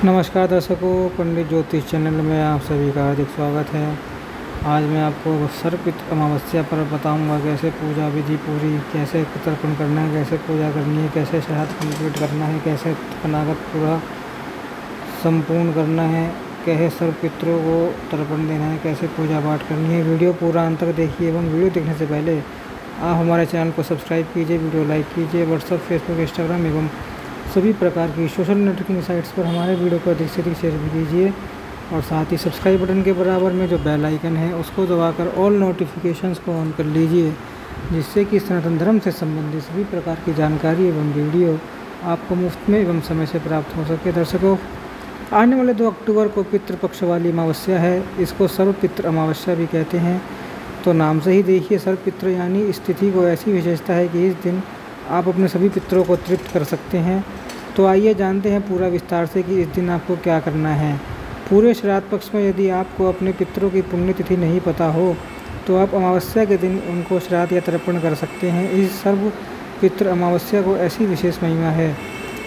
नमस्कार दर्शकों, पंडित ज्योतिष चैनल में आप सभी का हार्दिक स्वागत है। आज मैं आपको सर्वपितृ अमावस्या पर बताऊंगा कैसे पूजा विधि पूरी, कैसे तर्पण करना है, कैसे पूजा करनी है, कैसे श्राद्ध कंप्लीट करना है, कैसे तर्पणागत पूरा संपूर्ण करना है, कैसे सर्वपितरों को तर्पण देना है, कैसे पूजा पाठ करनी है। वीडियो पूरा अंत तक देखिए एवं वीडियो देखने से पहले आप हमारे चैनल को सब्सक्राइब कीजिए, वीडियो लाइक कीजिए। व्हाट्सएप, फेसबुक, इंस्टाग्राम एवं सभी प्रकार की सोशल नेटवर्किंग साइट्स पर हमारे वीडियो को अधिक से अधिक शेयर भी कीजिए और साथ ही सब्सक्राइब बटन के बराबर में जो बेल आइकन है उसको दबाकर ऑल नोटिफिकेशंस को ऑन कर लीजिए, जिससे कि सनातन धर्म से संबंधित सभी प्रकार की जानकारी एवं वीडियो आपको मुफ्त में एवं समय से प्राप्त हो सके। दर्शकों, आने वाले 2 अक्टूबर को पितृपक्ष वाली अमावस्या है। इसको सर्वपितृ अमावस्या भी कहते हैं। तो नाम से ही देखिए, सर्वपितृ यानी इस तिथि को ऐसी विशेषता है कि इस दिन आप अपने सभी पितरों को तृप्त कर सकते हैं। तो आइए जानते हैं पूरा विस्तार से कि इस दिन आपको क्या करना है। पूरे श्राद्ध पक्ष में यदि आपको अपने पितरों की पुण्यतिथि नहीं पता हो तो आप अमावस्या के दिन उनको श्राद्ध या तर्पण कर सकते हैं। इस सर्व पितृ अमावस्या को ऐसी विशेष महिमा है,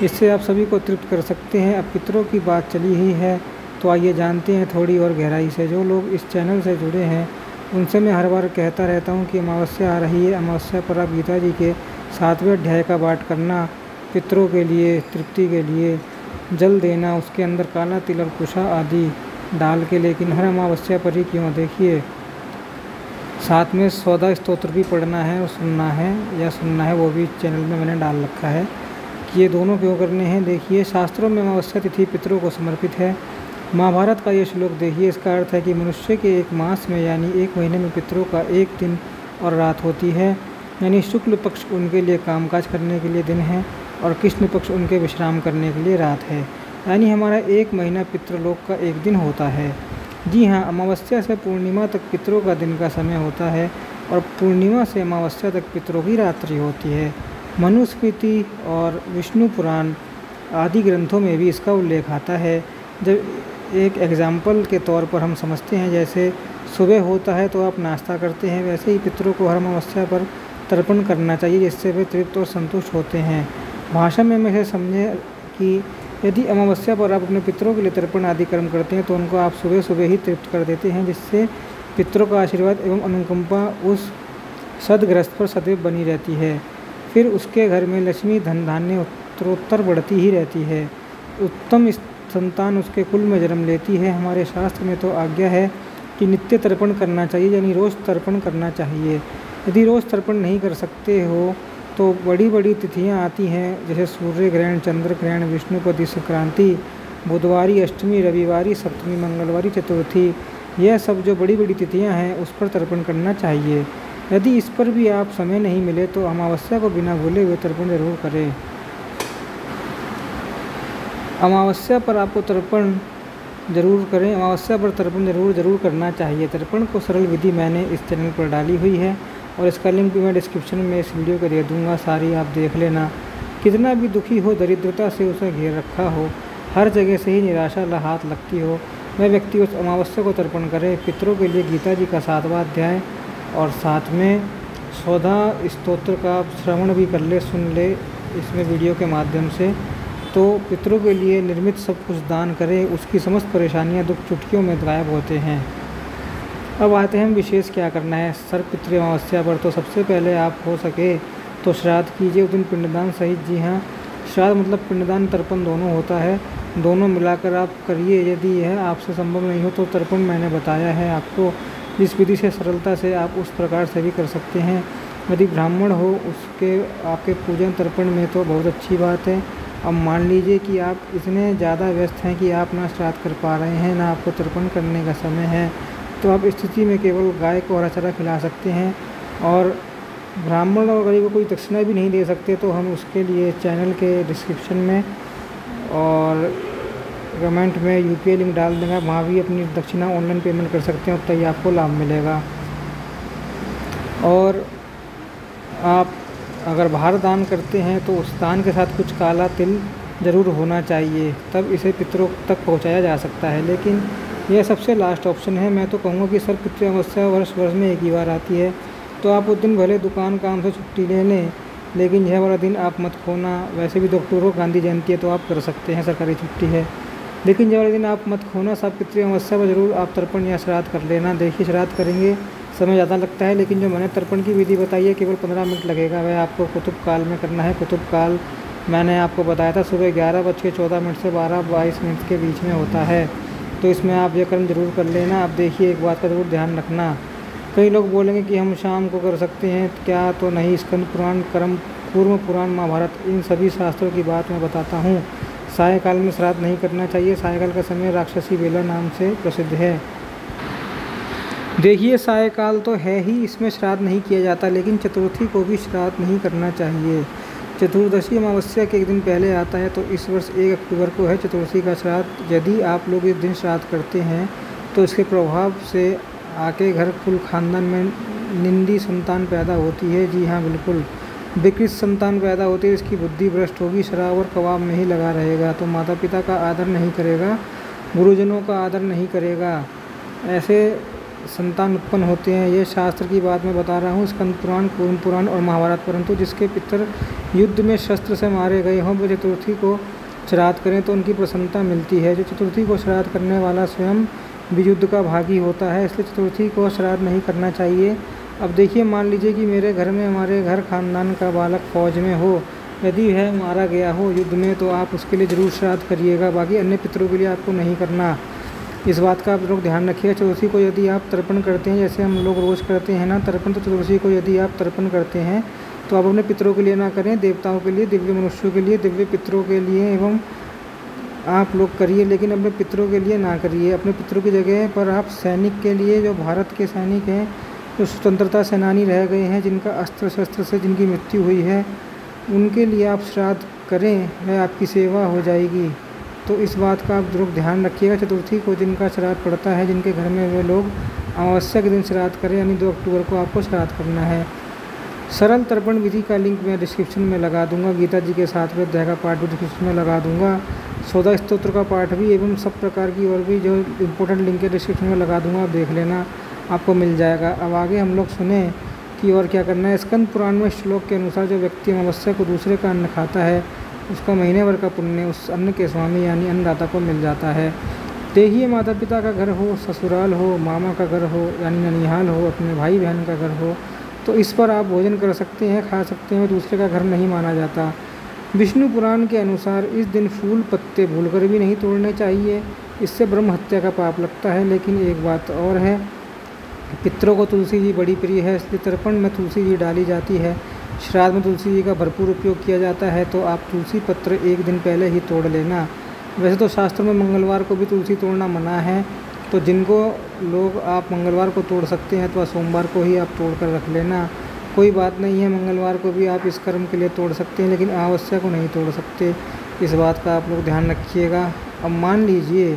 इससे आप सभी को तृप्त कर सकते हैं। अब पितरों की बात चली ही है तो आइए जानते हैं थोड़ी और गहराई से। जो लोग इस चैनल से जुड़े हैं उनसे मैं हर बार कहता रहता हूँ कि अमावस्या आ रही है, अमावस्या पर आप गीता जी के 7वें अध्याय का पाठ करना, पितरों के लिए तृप्ति के लिए जल देना, उसके अंदर काला तिल और कुशा आदि डाल के, लेकिन हर अमावस्या पर ही क्यों, देखिए साथ में 14 स्तोत्र भी पढ़ना है और सुनना है वो भी चैनल में मैंने डाल रखा है कि ये दोनों क्यों करने हैं। देखिए, शास्त्रों में अमावस्या तिथि पितरों को समर्पित है। महाभारत का ये श्लोक देखिए, इसका अर्थ है कि मनुष्य के 1 मास में यानी 1 महीने में पितरों का 1 दिन और रात होती है, यानी शुक्ल पक्ष उनके लिए कामकाज करने के लिए दिन है और कृष्ण पक्ष उनके विश्राम करने के लिए रात है। यानी हमारा 1 महीना पितृलोक का 1 दिन होता है। जी हाँ, अमावस्या से पूर्णिमा तक पितरों का दिन का समय होता है और पूर्णिमा से अमावस्या तक पितरों की रात्रि होती है। मनुस्मृति और विष्णु पुराण आदि ग्रंथों में भी इसका उल्लेख आता है। जब एक एग्जाम्पल के तौर पर हम समझते हैं, जैसे सुबह होता है तो आप नाश्ता करते हैं, वैसे ही पितरों को हर अमावस्या पर तर्पण करना चाहिए, जिससे वे तृप्त और संतुष्ट होते हैं। भाषा में मैं समझें कि यदि अमावस्या पर आप अपने पितरों के लिए तर्पण आदि कर्म करते हैं तो उनको आप सुबह सुबह ही तृप्त कर देते हैं, जिससे पितरों का आशीर्वाद एवं अनुकंपा उस सदग्रस्त पर सदैव बनी रहती है। फिर उसके घर में लक्ष्मी धन धान्य उत्तरोत्तर बढ़ती ही रहती है। उत्तम संतान उसके कुल में जन्म लेती है। हमारे शास्त्र में तो आज्ञा है कि नित्य तर्पण करना चाहिए, यानी रोज़ तर्पण करना चाहिए। यदि रोज़ तर्पण नहीं कर सकते हो तो बड़ी बड़ी तिथियां आती हैं, जैसे सूर्य ग्रहण, चंद्र ग्रहण, विष्णुपति संक्रांति, बुधवारी, अष्टमी, रविवारी, सप्तमी, मंगलवारी, चतुर्थी, यह सब जो बड़ी बड़ी तिथियां हैं उस पर तर्पण करना चाहिए। यदि इस पर भी आप समय नहीं मिले तो अमावस्या को बिना भूले हुए तर्पण जरूर करें। अमावस्या पर आपको तर्पण जरूर करें, अमावस्या पर तर्पण जरूर करना चाहिए। तर्पण को सरल विधि मैंने इस चैनल पर डाली हुई है और इसका लिंक भी मैं डिस्क्रिप्शन में इस वीडियो को दे दूंगा, सारी आप देख लेना। कितना भी दुखी हो, दरिद्रता से उसे घेर रखा हो, हर जगह से ही निराशा हाथ लगती हो, वह व्यक्ति उस अमावस्या को तर्पण करे। पितरों के लिए गीता जी का 7वां अध्याय और साथ में 14 स्तोत्र का श्रवण भी कर ले, सुन ले इसमें वीडियो के माध्यम से। तो पितरों के लिए निर्मित सब कुछ दान करें, उसकी समस्त परेशानियां दुख चुटकियों में गायब होते हैं। अब आते हैं विशेष क्या करना है सर्वपितृ अमावस्या पर। तो सबसे पहले आप हो सके तो श्राद्ध कीजिए, उस दिन पिंडदान सहित। जी हाँ, श्राद्ध मतलब पिंडदान तर्पण दोनों होता है, दोनों मिलाकर आप करिए। यदि यह आपसे संभव नहीं हो तो तर्पण मैंने बताया है आपको, जिस विधि से सरलता से आप उस प्रकार से भी कर सकते हैं। यदि ब्राह्मण हो उसके आपके पूजन तर्पण में तो बहुत अच्छी बात है। अब मान लीजिए कि आप इतने ज़्यादा व्यस्त हैं कि आप ना श्राद्ध कर पा रहे हैं, ना आपको तर्पण करने का समय है, तो आप इस स्थिति में केवल गाय को हरा चारा खिला सकते हैं और ब्राह्मण और गरीब को कोई दक्षिणा भी नहीं दे सकते। तो हम उसके लिए चैनल के डिस्क्रिप्शन में और कमेंट में यूपीआई लिंक डाल देंगे, वहाँ भी अपनी दक्षिणा ऑनलाइन पेमेंट कर सकते हैं और तभी आपको लाभ मिलेगा। और आप अगर बाहर दान करते हैं तो उस दान के साथ कुछ काला तिल ज़रूर होना चाहिए, तब इसे पितरों तक पहुंचाया जा सकता है। लेकिन यह सबसे लास्ट ऑप्शन है। मैं तो कहूँगा कि सर्वपितृ अमावस्या वर्ष में एक ही बार आती है, तो आप उस दिन भले दुकान काम से छुट्टी ले लें, लेकिन यह वाला दिन आप मत खोना। वैसे भी 2 अक्टूबर को गांधी जयंती है तो आप कर सकते हैं, सरकारी छुट्टी है। लेकिन जो वाले दिन आप मत खोना, साफ पितृ अमावस्या पर जरूर आप तर्पण या श्राद्ध कर लेना। देखिए श्राद्ध करेंगे समय ज़्यादा लगता है, लेकिन जो मैंने तर्पण की विधि बताई है केवल 15 मिनट लगेगा। वह आपको कुतुब काल में करना है। कुतुब काल मैंने आपको बताया था सुबह 11:14 से 12:22 के बीच में होता है। तो इसमें आप यह कर्म जरूर कर लेना। अब देखिए एक बात का जरूर ध्यान रखना, कई लोग बोलेंगे कि हम शाम को कर सकते हैं क्या, तो नहीं। स्कंद पुराण, कर्म पूर्व पुराण, महाभारत, इन सभी शास्त्रों की बात मैं बताता हूँ। सायकाल में श्राद्ध नहीं करना चाहिए। सायकाल का समय राक्षसी बेला नाम से प्रसिद्ध है। देखिए सायकाल तो है ही, इसमें श्राद्ध नहीं किया जाता, लेकिन चतुर्थी को भी श्राद्ध नहीं करना चाहिए। चतुर्दशी अमावस्या के एक दिन पहले आता है, तो इस वर्ष 1 अक्टूबर को है चतुर्थी का श्राद्ध। यदि आप लोग इस दिन श्राद्ध करते हैं तो इसके प्रभाव से आपके घर कुल खानदान में निंदी संतान पैदा होती है। जी हाँ बिल्कुल, विकृत संतान पैदा होती है। इसकी बुद्धि भ्रष्ट होगी, शराब और कबाब में ही लगा रहेगा। तो माता पिता का आदर नहीं करेगा, गुरुजनों का आदर नहीं करेगा, ऐसे संतान उत्पन्न होते हैं। ये शास्त्र की बात मैं बता रहा हूँ, स्कंद पुराण, कूर्म पुराण और महाभारत। परंतु जिसके पितर युद्ध में शस्त्र से मारे गए हों वो चतुर्थी को श्राद्ध करें तो उनकी प्रसन्नता मिलती है। जो चतुर्थी को श्राद्ध करने वाला स्वयं भी युद्ध का भागी होता है, इसलिए चतुर्थी को श्राद्ध नहीं करना चाहिए। अब देखिए मान लीजिए कि मेरे घर में, हमारे घर खानदान का बालक फौज में हो, यदि वह मारा गया हो युद्ध में, तो आप उसके लिए ज़रूर श्राद्ध करिएगा। बाकी अन्य पितरों के लिए आपको नहीं करना। इस बात का आप लोग ध्यान रखिएगा। चतुर्थी को यदि आप तर्पण करते हैं, जैसे हम लोग रोज़ करते हैं ना तर्पण, तो चतुर्थी को यदि आप तर्पण करते हैं तो आप अपने पितरों के लिए ना करें, देवताओं के लिए, दिव्य मनुष्यों के लिए, दिव्य पितरों के लिए एवं आप लोग करिए, लेकिन अपने पितरों के लिए ना करिए। अपने पितरों की जगह पर आप सैनिक के लिए, जो भारत के सैनिक हैं, जो स्वतंत्रता सेनानी रह गए हैं, जिनका अस्त्र शस्त्र से जिनकी मृत्यु हुई है, उनके लिए आप श्राद्ध करें, वह आपकी सेवा हो जाएगी। तो इस बात का आप जरूर ध्यान रखिएगा। चतुर्थी को जिनका श्राद्ध पड़ता है, जिनके घर में वे लोग अमावस्या के दिन श्राद्ध करें, यानी 2 अक्टूबर को आपको श्राद्ध करना है। सरल तर्पण विधि का लिंक मैं डिस्क्रिप्शन में लगा दूंगा। गीता जी के 7वें अध्याय का पाठ भी डिस्क्रिप्शन में लगा दूंगा। 14 स्तोत्र का पाठ भी एवं सब प्रकार की और भी जो इम्पोर्टेंट लिंक है डिस्क्रिप्शन में लगा दूंगा, आप देख लेना, आपको मिल जाएगा। अब आगे हम लोग सुने कि और क्या करना है। स्कंद पुराण में श्लोक के अनुसार जो व्यक्ति अमावस्या को दूसरे का अन्न खाता है, उसका महीने भर का पुण्य उस अन्न के स्वामी यानी अन्नदाता को मिल जाता है। देखिए माता पिता का घर हो, ससुराल हो, मामा का घर हो यानी ननिहाल हो, अपने भाई बहन का घर हो, तो इस पर आप भोजन कर सकते हैं, खा सकते हैं। दूसरे का घर नहीं माना जाता। विष्णु पुराण के अनुसार इस दिन फूल पत्ते भूलकर भी नहीं तोड़ने चाहिए, इससे ब्रह्म हत्या का पाप लगता है। लेकिन एक बात और है, पितरों को तुलसी जी बड़ी प्रिय है, इसलिए तर्पण में तुलसी जी डाली जाती है। श्राद्ध में तुलसी जी का भरपूर उपयोग किया जाता है। तो आप तुलसी पत्र एक दिन पहले ही तोड़ लेना। वैसे तो शास्त्र में मंगलवार को भी तुलसी तोड़ना मना है, तो जिनको लोग आप मंगलवार को तोड़ सकते हैं अथवा सोमवार को ही आप तोड़ कर रख लेना, कोई बात नहीं है। मंगलवार को भी आप इस कर्म के लिए तोड़ सकते हैं, लेकिन अमावस्या को नहीं तोड़ सकते। इस बात का आप लोग ध्यान रखिएगा। अब मान लीजिए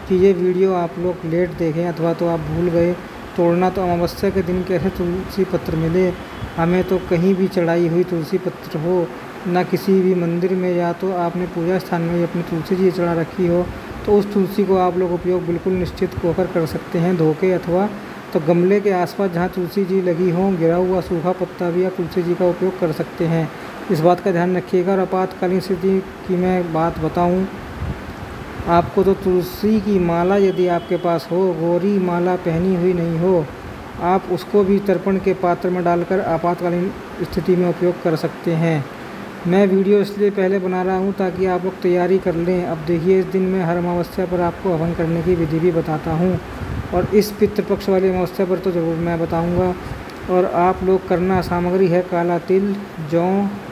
कि ये वीडियो आप लोग लेट देखें अथवा तो आप भूल गए तोड़ना, तो अमावस्या के दिन कैसे तुलसी पत्र मिले हमें? तो कहीं भी चढ़ाई हुई तुलसी पत्र हो, ना किसी भी मंदिर में, या तो आपने पूजा स्थान में अपनी तुलसी जी चढ़ा रखी हो, तो उस तुलसी को आप लोग उपयोग बिल्कुल निश्चित होकर कर सकते हैं। धोके अथवा तो गमले के आसपास जहाँ तुलसी जी लगी हो, गिरा हुआ सूखा पत्ता भी आप तुलसी जी का उपयोग कर सकते हैं। इस बात का ध्यान रखिएगा। और आपातकालीन स्थिति की मैं बात बताऊँ आपको, तो तुलसी की माला यदि आपके पास हो, गौरी माला पहनी हुई नहीं हो, आप उसको भी तर्पण के पात्र में डालकर आपातकालीन स्थिति में उपयोग कर सकते हैं। मैं वीडियो इसलिए पहले बना रहा हूँ ताकि आप लोग तैयारी कर लें। अब देखिए इस दिन मैं हर अमावस्या पर आपको हवन करने की विधि भी बताता हूँ, और इस पितृपक्ष वाली अमावस्या पर तो ज़रूर मैं बताऊँगा। और आप लोग करना, सामग्री है काला तिल, जौ,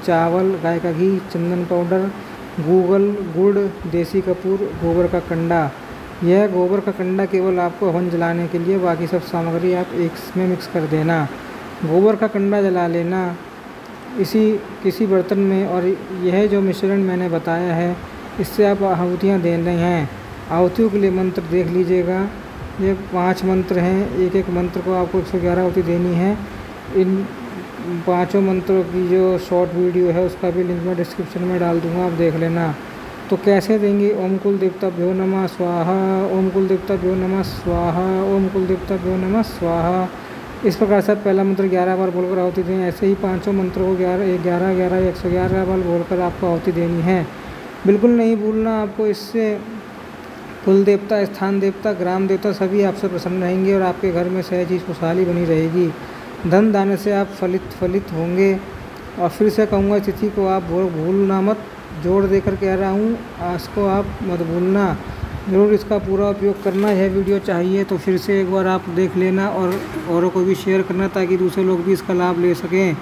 चावल, गाय का घी, चंदन पाउडर, गूगल, गुड़, देसी कपूर, गोबर का कंडा। यह गोबर का कंडा केवल आपको हवन जलाने के लिए, बाकी सब सामग्री आप एक में मिक्स कर देना। गोबर का कंडा जला लेना किसी बर्तन में, और यह जो मिश्रण मैंने बताया है इससे आप आहुतियाँ दे रहे हैं। आहुतियों के लिए मंत्र देख लीजिएगा, ये 5 मंत्र हैं। एक एक मंत्र को आपको 111 आहुति देनी है। इन 5 मंत्रों की जो शॉर्ट वीडियो है उसका भी लिंक मैं डिस्क्रिप्शन में डाल दूँगा, आप देख लेना। तो कैसे देंगे? ओम कुल देवताभ्यो नमः स्वाहा, ओम कुल देवताभ्यो नमः स्वाहा, ओम कुल देवताभ्यो नमः स्वाहा। इस प्रकार से पहला मंत्र 11 बार बोलकर आहुति दें। ऐसे ही 5 मंत्रों को 11 111 बार बोलकर आपको आहुति देनी है। बिल्कुल नहीं भूलना आपको, इससे कुल देवता, स्थान देवता, ग्राम देवता सभी आपसे प्रसन्न रहेंगे और आपके घर में सहज ही खुशहाली बनी रहेगी। धन दाने से आप फलित होंगे। और फिर से कहूँगा, तिथि को आप भूलना मत, जोड़ देकर कह रहा हूँ, इसको आप मत भूलना, ज़रूर इसका पूरा उपयोग करना। यह वीडियो चाहिए तो फिर से एक बार आप देख लेना और औरों को भी शेयर करना ताकि दूसरे लोग भी इसका लाभ ले सकें।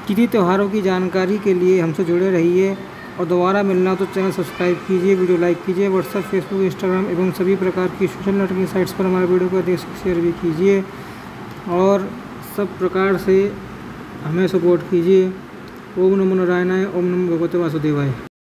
तिथि त्योहारों की जानकारी के लिए हमसे जुड़े रहिए और दोबारा मिलना हो तो चैनल सब्सक्राइब कीजिए, वीडियो लाइक कीजिए, व्हाट्सएप, फेसबुक, इंस्टाग्राम एवं सभी प्रकार की सोशल नेटवर्किंग साइट्स पर हमारे वीडियो को देख शेयर भी कीजिए और सब प्रकार से हमें सपोर्ट कीजिए। ओम नमो नारायणाय, ओम नमो भगवते वासुदेवाय।